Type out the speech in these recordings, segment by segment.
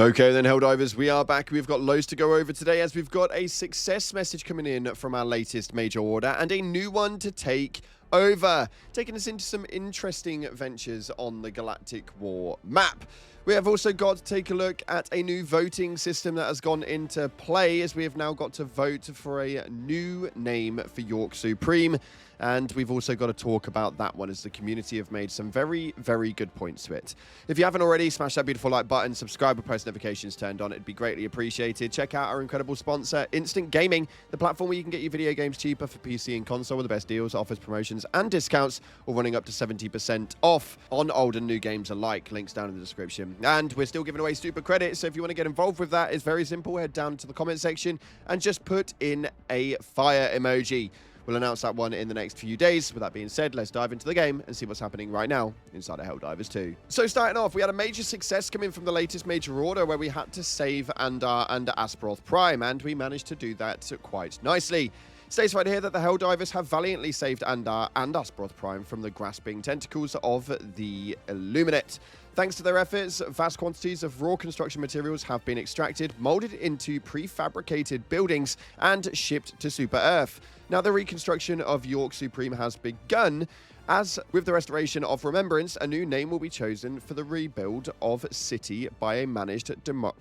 Okay then, Helldivers, we are back. We've got loads to go over today as we've got a success message coming in from our latest major order and a new one to take over, taking us into some interesting ventures on the Galactic War map. We have also got to take a look at a new voting system that has gone into play as we have now got to vote for a new name for York Supreme. And we've also got to talk about that one as the community have made some very, very good points to it. If you haven't already, smash that beautiful like button, subscribe with post notifications turned on. It'd be greatly appreciated. Check out our incredible sponsor, Instant Gaming, the platform where you can get your video games cheaper for PC and console with the best deals, offers, promotions, and discounts, all running up to 70% off on old and new games alike. Links down in the description. And we're still giving away super credits, so if you want to get involved with that, it's very simple. Head down to the comment section and just put in a fire emoji. We'll announce that one in the next few days. With that being said, let's dive into the game and see what's happening right now inside of Helldivers 2. So starting off, we had a major success coming from the latest major order where we had to save Andar and Azeroth Prime, and we managed to do that quite nicely. It states right here that the Helldivers have valiantly saved Andar and Azeroth Prime from the grasping tentacles of the Illuminate. Thanks to their efforts, vast quantities of raw construction materials have been extracted, molded into prefabricated buildings, and shipped to Super Earth. Now, the reconstruction of York Supreme has begun, as with the restoration of Remembrance, a new name will be chosen for the rebuild of City by a managed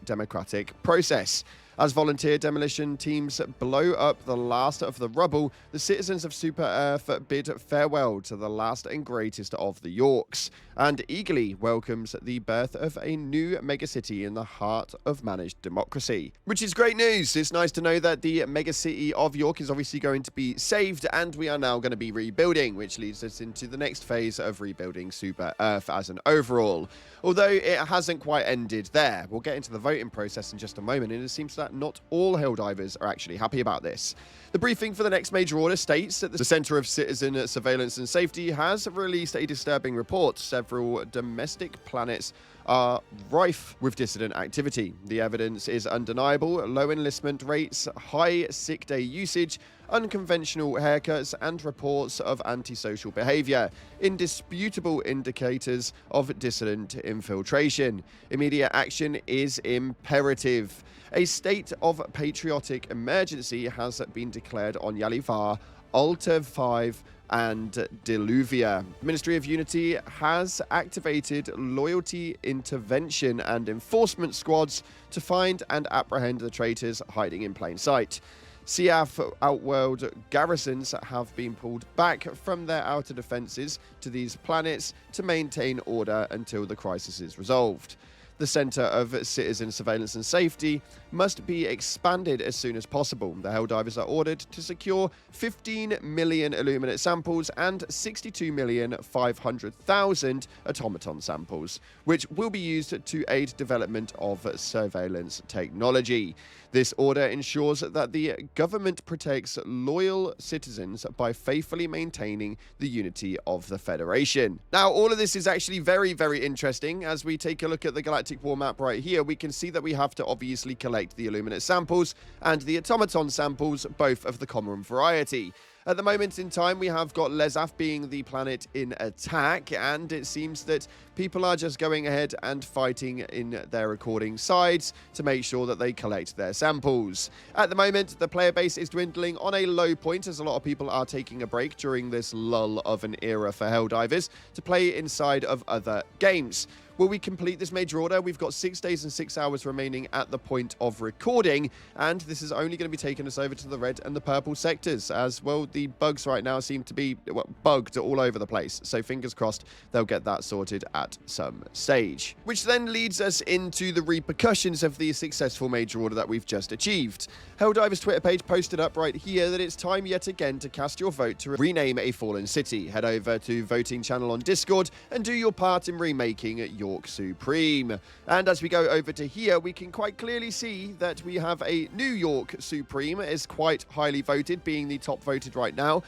democratic process. As volunteer demolition teams blow up the last of the rubble, the citizens of Super Earth bid farewell to the last and greatest of the Yorks, and eagerly welcomes the birth of a new megacity in the heart of managed democracy. Which is great news. It's nice to know that the megacity of York is obviously going to be saved, and we are now going to be rebuilding, which leads us into the next phase of rebuilding Super Earth as an overall. Although it hasn't quite ended there. We'll get into the voting process in just a moment, and it seems that not all Helldivers are actually happy about this. The briefing for the next major order states that the Center of Citizen Surveillance and Safety has released a disturbing report. Several domestic planets are rife with dissident activity. The evidence is undeniable: low enlistment rates, high sick day usage, unconventional haircuts, and reports of antisocial behavior, indisputable indicators of dissident infiltration. Immediate action is imperative. A state of patriotic emergency has been declared on Yalivar, Alta 5, and Deluvia. The Ministry of Unity has activated loyalty intervention and enforcement squads to find and apprehend the traitors hiding in plain sight. CF Outworld garrisons have been pulled back from their outer defenses to these planets to maintain order until the crisis is resolved. The Center of Citizen Surveillance and Safety must be expanded as soon as possible. The Helldivers are ordered to secure 15 million Illuminate samples and 62,500,000 automaton samples, which will be used to aid development of surveillance technology. This order ensures that the government protects loyal citizens by faithfully maintaining the unity of the Federation. Now, all of this is actually very, very interesting. As we take a look at the Galactic War map right here, we can see that we have to obviously collect the Illuminate samples and the automaton samples, both of the common variety. At the moment in time, we have got Lezaf being the planet in attack, and it seems that people are just going ahead and fighting in their according sides to make sure that they collect their samples. At the moment, the player base is dwindling on a low point, as a lot of people are taking a break during this lull of an era for Helldivers to play inside of other games. Will we complete this major order? We've got 6 days and 6 hours remaining at the point of recording, and this is only going to be taking us over to the red and the purple sectors, as well. The bugs right now seem to be bugged all over the place, so fingers crossed they'll get that sorted at some stage. Which then leads us into the repercussions of the successful major order that we've just achieved. Helldivers' Twitter page posted up right here that it's time yet again to cast your vote to rename a fallen city. Head over to voting channel on Discord and do your part in remaking York Supreme. And as we go over to here, we can quite clearly see that we have a New York Supreme is quite highly voted, being the top voted right now.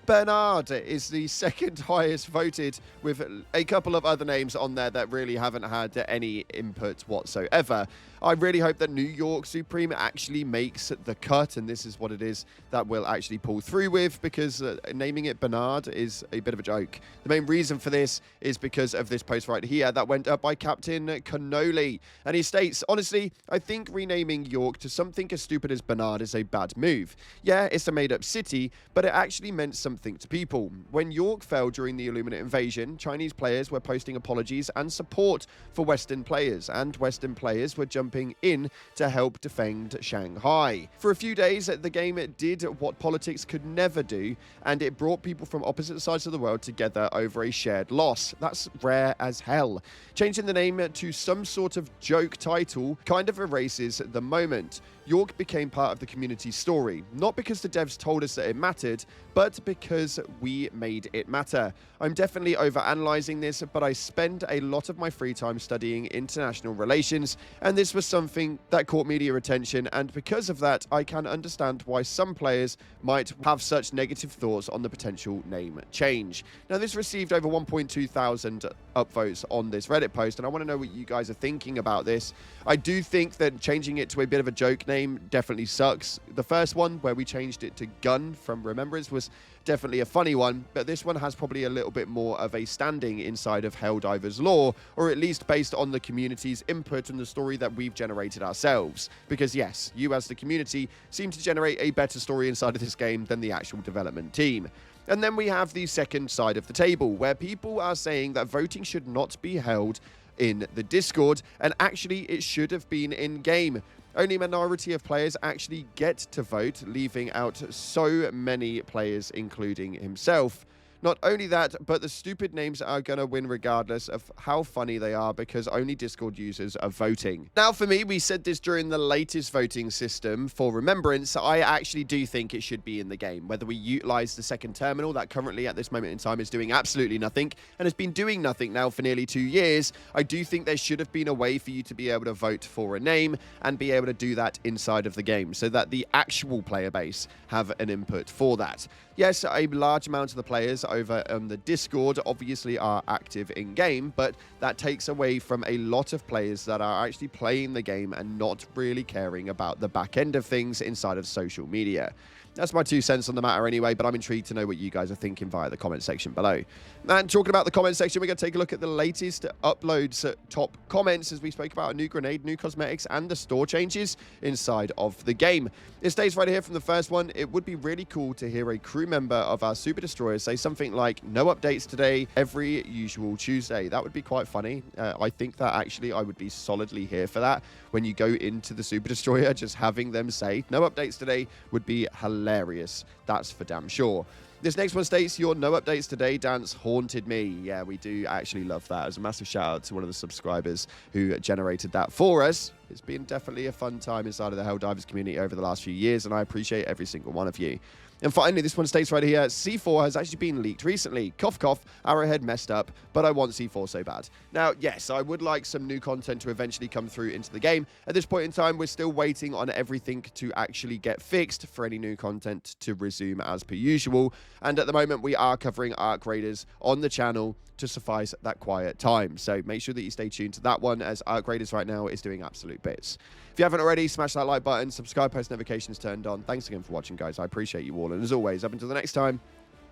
Bernard is the second highest voted, with a couple of other names on there that really haven't had any input whatsoever. I really hope that New York Supreme actually makes the cut, and this is what it is that we'll actually pull through with, because naming it Bernard is a bit of a joke. The main reason for this is because of this post right here that went up by Captain Cannoli, and he states, honestly, I think renaming York to something as stupid as Bernard is a bad move. Yeah, it's a made-up city, but it actually meant something to people. When York fell during the Illuminate invasion, Chinese players were posting apologies and support for Western players, and Western players were jumping in to help defend Shanghai. For a few days, the game did what politics could never do, and it brought people from opposite sides of the world together over a shared loss. That's rare as hell. Changing the name to some sort of joke title kind of erases the moment. York became part of the community's story, not because the devs told us that it mattered, but because we made it matter. I'm definitely overanalyzing this, but I spend a lot of my free time studying international relations, and this was something that caught media attention, and because of that, I can understand why some players might have such negative thoughts on the potential name change. Now, this received over 1.2 thousand upvotes on this Reddit post, and I want to know what you guys are thinking about this. I do think that changing it to a bit of a joke name definitely sucks. The first one, where we changed it to Gun from Remembrance, was definitely a funny one, but this one has probably a little bit more of a standing inside of Helldivers lore, or at least based on the community's input and the story that we've generated ourselves. Because yes, you as the community seem to generate a better story inside of this game than the actual development team. And then we have the second side of the table, where people are saying that voting should not be held in the Discord, and actually it should have been in-game. Only a minority of players actually get to vote, leaving out so many players, including himself. Not only that, but the stupid names are going to win regardless of how funny they are, because only Discord users are voting. Now, for me, we said this during the latest voting system for Remembrance, I actually do think it should be in the game. Whether we utilize the second terminal that currently at this moment in time is doing absolutely nothing and has been doing nothing now for nearly 2 years, I do think there should have been a way for you to be able to vote for a name and be able to do that inside of the game so that the actual player base have an input for that. Yes, a large amount of the players over on the Discord obviously are active in-game, but that takes away from a lot of players that are actually playing the game and not really caring about the back end of things inside of social media. That's my 2 cents on the matter anyway, but I'm intrigued to know what you guys are thinking via the comment section below. And talking about the comment section, we're going to take a look at the latest uploads top comments as we spoke about a new grenade, new cosmetics, and the store changes inside of the game. It states right here from the first one, it would be really cool to hear a crew member of our Super Destroyers say something like, no updates today, every usual Tuesday. That would be quite funny. I think that actually I would be solidly here for that. When you go into the Super Destroyer, just having them say, no updates today would be hilarious. That's for damn sure. This next one states, your no updates today dance haunted me. Yeah, we do actually love that. As a massive shout out to one of the subscribers who generated that for us. It's been definitely a fun time inside of the Helldivers community over the last few years, and I appreciate every single one of you. And finally, this one states right here, C4 has actually been leaked recently. Cough, cough, Arrowhead messed up, but I want C4 so bad. Now, yes, I would like some new content to eventually come through into the game. At this point in time, we're still waiting on everything to actually get fixed for any new content to resume as per usual. And at the moment, we are covering Arc Raiders on the channel to suffice that quiet time. So make sure that you stay tuned to that one, as Arc Raiders right now is doing absolute bits. If you haven't already, smash that like button, subscribe, post notifications turned on. Thanks again for watching, guys. I appreciate you all. And as always, up until the next time,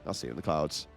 I'll see you in the clouds.